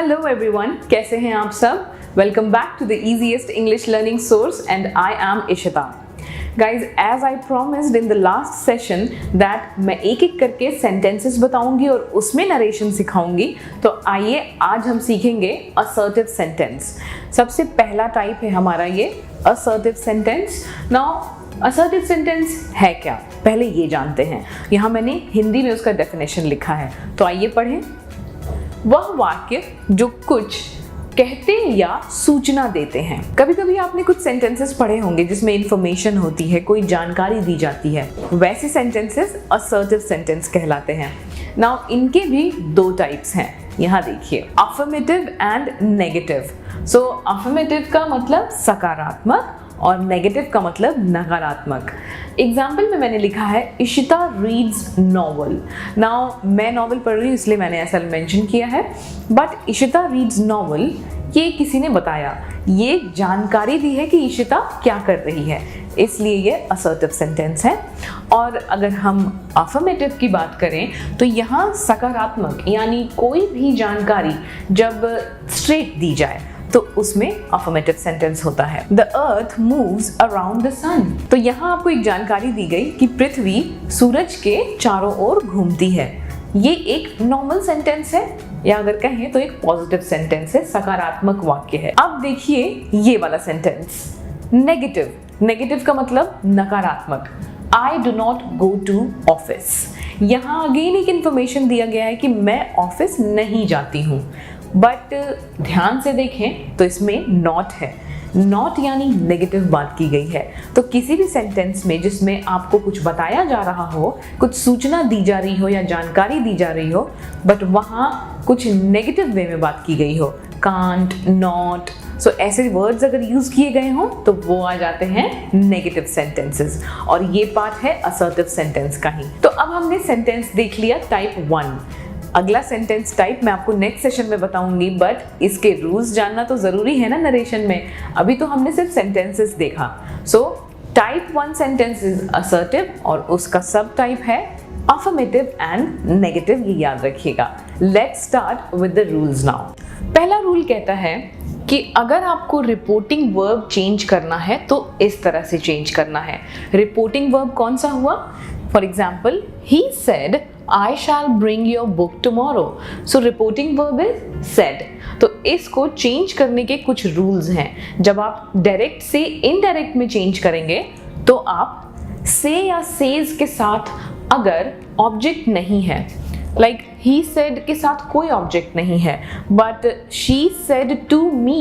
Hello everyone, कैसे हैं आप सब? Welcome back to the easiest English learning source and I am Ishita. Guys, as I promised in the last session that मैं एक एक करके sentences बताऊंगी और उसमें narration सिखाऊंगी, तो आइए आज हम सीखेंगे assertive sentence. सबसे पहला टाइप है हमारा ये assertive sentence. Now assertive sentence है क्या? पहले ये जानते हैं. यहाँ मैंने हिंदी में उसका definition लिखा है, तो आइए पढ़ें. वह वाक्य जो कुछ कहते या सूचना देते हैं. कभी कभी आपने कुछ सेंटेंसेस पढ़े होंगे जिसमें इंफॉर्मेशन होती है, कोई जानकारी दी जाती है. वैसे सेंटेंसेस असर्टिव सेंटेंस कहलाते हैं. नाउ इनके भी दो टाइप्स हैं. यहाँ देखिए, affirmative and negative. So affirmative का मतलब सकारात्मक और नेगेटिव का मतलब नकारात्मक. एग्जाम्पल में मैंने लिखा है इशिता रीड्स नॉवल. नाउ मैं नॉवल पढ़ रही हूँ इसलिए मैंने ऐसा मेंशन किया है, बट इशिता रीड्स नॉवल ये किसी ने बताया, ये जानकारी दी है कि इशिता क्या कर रही है, इसलिए ये असर्टिव सेंटेंस है. और अगर हम अफर्मेटिव की बात करें तो यहाँ सकारात्मक यानी कोई भी जानकारी जब स्ट्रेट दी जाए तो उसमें अफर्मेटिव सेंटेंस होता है. The earth moves around the sun. तो यहाँ आपको एक जानकारी दी गई कि पृथ्वी सूरज के चारों ओर घूमती है. ये एक नॉर्मल सेंटेंस है, या अगर कहें तो एक पॉजिटिव सेंटेंस है, सकारात्मक वाक्य है. अब देखिए ये वाला सेंटेंस नेगेटिव. नेगेटिव का मतलब नकारात्मक. I do not go to office. यहाँ अगेन एक इंफॉर्मेशन दिया गया है कि मैं ऑफिस नहीं जाती हूँ, बट ध्यान से देखें तो इसमें नॉट है. नॉट यानी नेगेटिव बात की गई है. तो किसी भी सेंटेंस में जिसमें आपको कुछ बताया जा रहा हो, कुछ सूचना दी जा रही हो या जानकारी दी जा रही हो, बट वहाँ कुछ नेगेटिव वे में बात की गई हो, कांट, नॉट, सो ऐसे वर्ड्स अगर यूज किए गए हों तो वो आ जाते हैं नेगेटिव सेंटेंसेस. और ये पार्ट है असर्टिव सेंटेंस का ही. तो अब हमने सेंटेंस देख लिया टाइप 1. अगला सेंटेंस टाइप मैं आपको नेक्स्ट सेशन में बताऊंगी, बट इसके रूल्स जानना तो जरूरी है ना नरेशन में. अभी तो हमने सिर्फ सेंटेंसेस देखा. So type 1 sentence is assertive और उसका सब टाइप है अफर्मेटिव एंड नेगेटिव. ये याद रखिएगा. Let's start with the rules now. पहला रूल कहता है कि अगर आपको रिपोर्टिंग वर्ब चेंज करना है तो इस तरह से चेंज करना है. रिपोर्टिंग वर्ब कौन सा हुआ? For example, he said I shall bring your book tomorrow. So reporting verb is said. तो इसको चेंज करने के कुछ रूल्स हैं. जब आप डायरेक्ट से इनडायरेक्ट में चेंज करेंगे तो आप से या सेज के साथ अगर ऑब्जेक्ट नहीं है, लाइक he said के साथ कोई ऑब्जेक्ट नहीं है, but she said to me,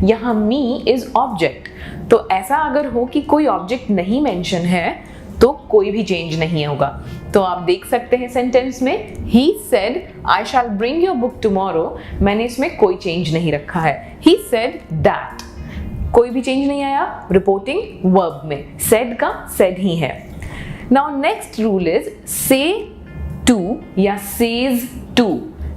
यहाँ me is object. तो ऐसा अगर हो कि कोई ऑब्जेक्ट नहीं मेंशन है तो कोई भी चेंज नहीं होगा. तो आप देख सकते हैं सेंटेंस में he said I shall bring your book tomorrow. मैंने इसमें कोई चेंज नहीं रखा है. he said that, कोई भी चेंज नहीं आया. रिपोर्टिंग वर्ब में said का said ही है. Now next rule is say to या says to.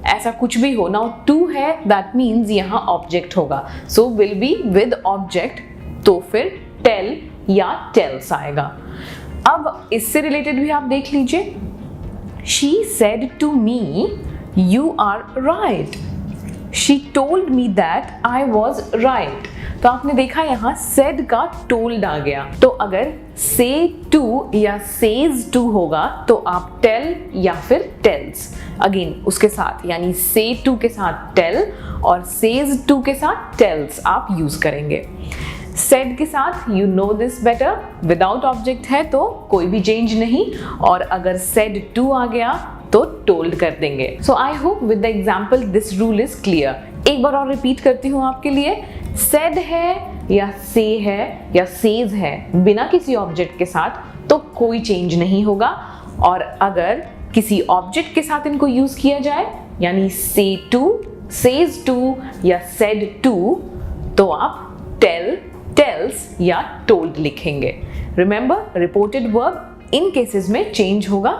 ऐसा कुछ भी हो. Now to है, that means यहाँ ऑब्जेक्ट होगा. So will be with object, तो फिर tell या tells आएगा. अब इससे रिलेटेड भी आप देख लीजिए. She said to me, you are right. She told me that I was right. तो आपने देखा यहाँ said का told आ गया. तो अगर say to या says to होगा तो आप tell या फिर tells अगेन उसके साथ, यानी say to के साथ tell और says to के साथ tells आप यूज करेंगे. said के साथ you know this better, without object है तो कोई भी चेंज नहीं, और अगर said to आ गया तो told कर देंगे. So I hope with the example this rule is clear. एक बार और रिपीट करती हूँ आपके लिए. said है या say है या says है बिना किसी ऑब्जेक्ट के साथ तो कोई चेंज नहीं होगा, और अगर किसी ऑब्जेक्ट के साथ इनको यूज किया जाए यानी say to, says to या said to, तो आप tell, tells या told लिखेंगे. Remember, reported verb in cases में चेंज होगा.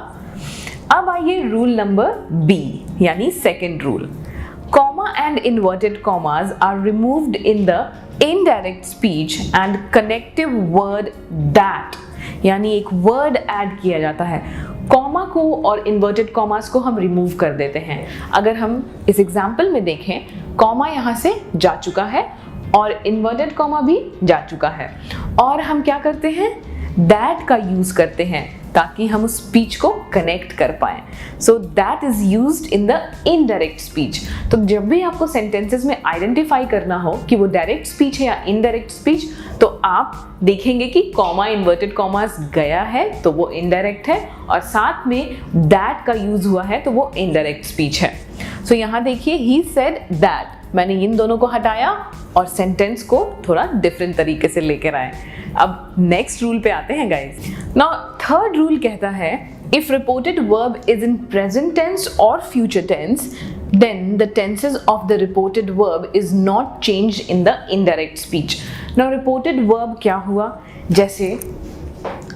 अब आइए रूल नंबर बी यानी second rule. Comma and inverted commas are removed in the indirect speech and connective word that, यानी एक वर्ड ऐड किया जाता है. कॉमा को और इन्वर्टेड कॉमास को हम रिमूव कर देते हैं. अगर हम इस एग्जाम्पल में देखें, कॉमा यहाँ से जा चुका है और इन्वर्टेड कॉमा भी जा चुका है, और हम क्या करते हैं, दैट का यूज करते हैं ताकि हम उस स्पीच को कनेक्ट कर पाएं। So that is used in the indirect speech. तो जब भी आपको सेंटेंसेस में आइडेंटिफाई करना हो कि वो डायरेक्ट स्पीच है या इनडायरेक्ट स्पीच, तो आप देखेंगे कि कॉमा इन्वर्टेड कॉमास गया है तो वो इनडायरेक्ट है, और साथ में दैट का यूज हुआ है तो वो इनडायरेक्ट स्पीच है। सो यहाँ देखिए, ही सेड दैट, मैंने इन दोनों को हटाया और सेंटेंस को थोड़ा डिफरेंट तरीके से लेकर आए। अब नेक्स्ट रूल पे आते हैं गाइस। नाउ थर्ड रूल कहता है, if reported verb is in present tense और future tense, then the tenses of the reported verb is not changed in the indirect speech. Now reported verb क्या हुआ, जैसे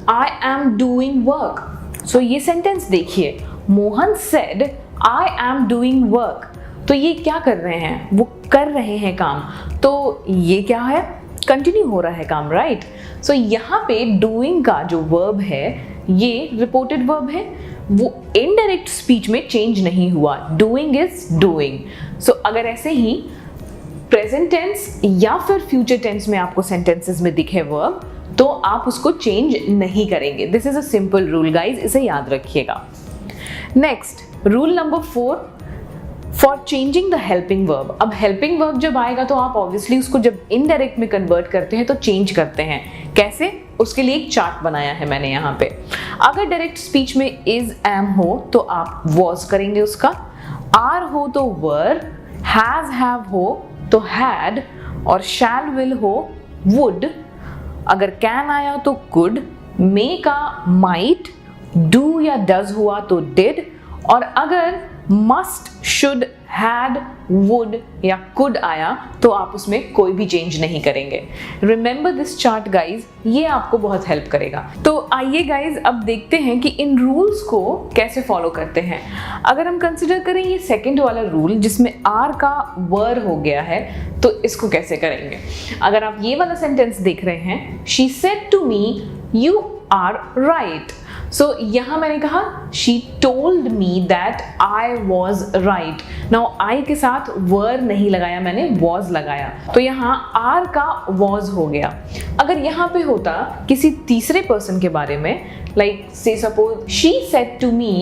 I am doing work. So ये sentence देखिए, Mohan said I am doing work. तो ये क्या कर रहे हैं, वो कर रहे हैं काम, तो ये क्या है, कंटिन्यू हो रहा है काम, राइट। सो यहाँ पे डूइंग का जो वर्ब है ये रिपोर्टेड वर्ब है, वो इनडायरेक्ट स्पीच में चेंज नहीं हुआ, डूइंग इज डूइंग। सो अगर ऐसे ही प्रेजेंट टेंस या फिर फ्यूचर टेंस में आपको सेंटेंसेस में दिखे वर्ब, तो आप उसको चेंज नहीं करेंगे। This is a simple rule guys, इसे याद रखिएगा। Next rule number 4, for changing the helping verb. अब हेल्पिंग वर्ब जब आएगा तो आप ऑब्वियसली उसको जब इनडायरेक्ट में कन्वर्ट करते हैं तो चेंज करते हैं। कैसे, उसके लिए एक चार्ट बनाया है मैंने यहाँ पे। अगर डायरेक्ट स्पीच में इज एम हो तो आप वॉज करेंगे उसका, आर हो तो वर, हैज हैव हो तो हैड, और शैल विल हो वुड। अगर कैन आया तो कुड, मे का माइट, डू या डज हुआ तो डिड, और अगर मस्ट, शुड, हैड, वुड या कुड आया तो आप उसमें कोई भी चेंज नहीं करेंगे। रिमेंबर दिस चार्ट गाइज, ये आपको बहुत हेल्प करेगा। तो आइए गाइज अब देखते हैं कि इन रूल्स को कैसे फॉलो करते हैं। अगर हम कंसिडर करें ये सेकंड वाला रूल जिसमें आर का वर हो गया है, तो इसको कैसे करेंगे। अगर आप ये वाला सेंटेंस देख रहे हैं, she said to me you are right. So यहाँ मैंने कहा she told me that I was right. Now I के साथ were नहीं लगाया मैंने, was लगाया, तो यहाँ are का was हो गया। अगर यहाँ पे होता किसी तीसरे पर्सन के बारे में, like say suppose she said to me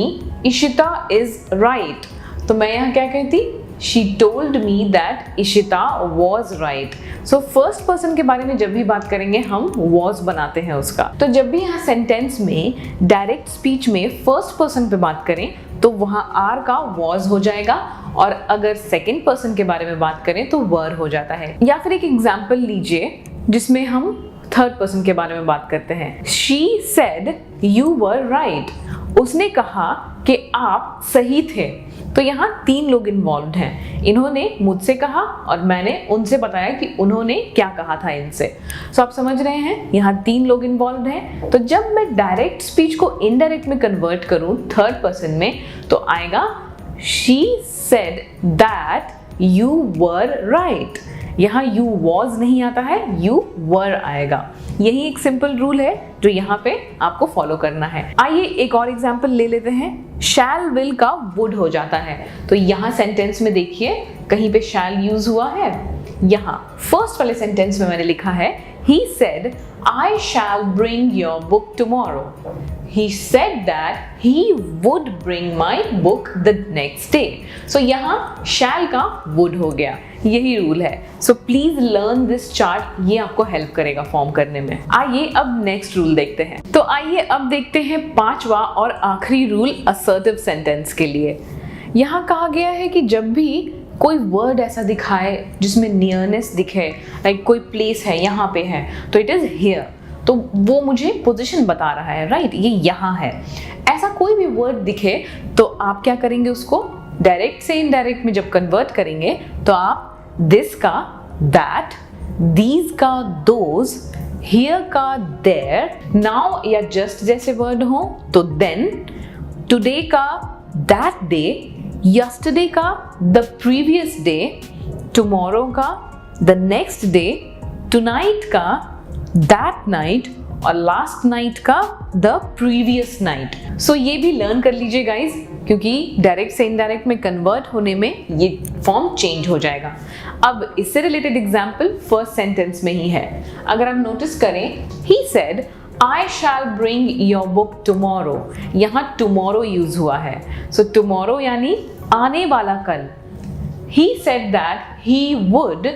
Ishita is right, तो मैं यहाँ क्या कहती, she told me that Ishita was right. So first person के बारे में जब भी बात करेंगे हम was बनाते हैं उसका। तो जब भी यहाँ सेंटेंस में डायरेक्ट स्पीच में फर्स्ट पर्सन पे बात करें तो वहाँ are का was हो जाएगा, और अगर सेकंड पर्सन के बारे में बात करें तो were हो जाता है। या फिर एक एग्जाम्पल लीजिए जिसमें हम थर्ड पर्सन के बारे में बात करते हैं। She said you were right. उसने कहा कि आप सही थे। तो यहाँ 3 लोग इन्वॉल्व हैं, इन्होंने मुझसे कहा और मैंने उनसे बताया कि उन्होंने क्या कहा था इनसे। सो आप समझ रहे हैं, यहाँ 3 लोग इन्वॉल्व हैं। तो जब मैं डायरेक्ट स्पीच को इनडायरेक्ट में कन्वर्ट करूँ थर्ड पर्सन में, तो आएगा she said that you were right। यहाँ you was नहीं आता है, you were आएगा। यही एक सिंपल रूल है जो यहाँ पे आपको फॉलो करना है। आइए एक और एग्जांपल ले लेते हैं। shall will का would हो जाता है, तो यहाँ सेंटेंस में देखिए कहीं पे shall यूज हुआ है। यहाँ फर्स्ट वाले सेंटेंस में मैंने लिखा है he said I shall bring your book tomorrow. He said that he would bring my book the next day. So यहाँ shall का would हो गया, यही रूल है। So please learn this chart, ये आपको हेल्प करेगा फॉर्म करने में। आइए अब नेक्स्ट रूल देखते हैं। तो आइए अब देखते हैं 5वां और आखिरी रूल असर्टिव सेंटेंस के लिए। यहाँ कहा गया है कि जब भी कोई वर्ड ऐसा दिखाए जिसमें नियरनेस दिखे, लाइक कोई प्लेस है यहाँ पे है तो इट इज हियर, तो वो मुझे पोजीशन बता रहा है, राइट, ये यहाँ है। ऐसा कोई भी वर्ड दिखे तो आप क्या करेंगे, उसको डायरेक्ट से इनडायरेक्ट में जब कन्वर्ट करेंगे तो आप दिस का दैट, दीज का दोज, हियर का देयर, नाउ या जस्ट जैसे वर्ड हो तो देन, टुडे का दैट डे, यस्टरडे का द प्रीवियस डे, टुमारो का द नेक्स्ट डे, टुनाइट का दैट नाइट, और लास्ट नाइट का द प्रीवियस नाइट। सो ये भी लर्न कर लीजिए गाइज, क्योंकि डायरेक्ट से इनडायरेक्ट में कन्वर्ट होने में ये फॉर्म चेंज हो जाएगा। अब इससे रिलेटेड एग्जाम्पल फर्स्ट सेंटेंस में ही है। अगर आप नोटिस करें, he said I shall bring your book tomorrow। यहाँ tomorrow यूज हुआ है। So tomorrow यानी आने वाला कल। He said that he would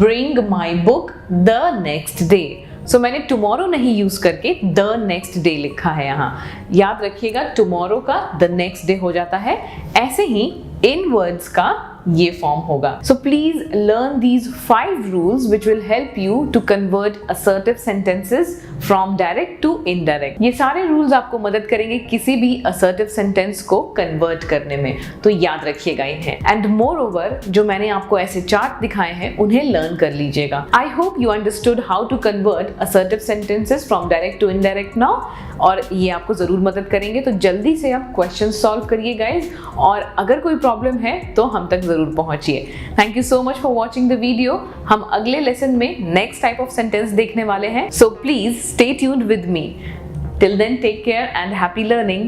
bring my book the next day। So मैंने tomorrow नहीं यूज करके the next day लिखा है यहाँ। याद रखिएगा tomorrow का the next day हो जाता है। ऐसे ही इन वर्ड्स का ये फॉर्म होगा। So please learn these 5 rules which will help you to convert assertive sentences from direct to indirect। ये सारे rules आपको मदद करेंगे किसी भी assertive sentence को convert करने में, तो याद रखिएगा इन्हें। And moreover, जो मैंने आपको ऐसे चार्ट दिखाए हैं उन्हें लर्न कर लीजिएगा। I hope you understood how to convert assertive sentences from direct to indirect now, और ये आपको जरूर मदद करेंगे। तो जल्दी से आप क्वेश्चन सॉल्व करिए गाइज, और अगर कोई प्रॉब्लम है तो हम तक जरूर पहुंचिए। Thank you so much for watching the video. हम अगले लेसन में नेक्स्ट टाइप ऑफ सेंटेंस देखने वाले हैं, so please stay tuned with me. Till then take care and happy learning.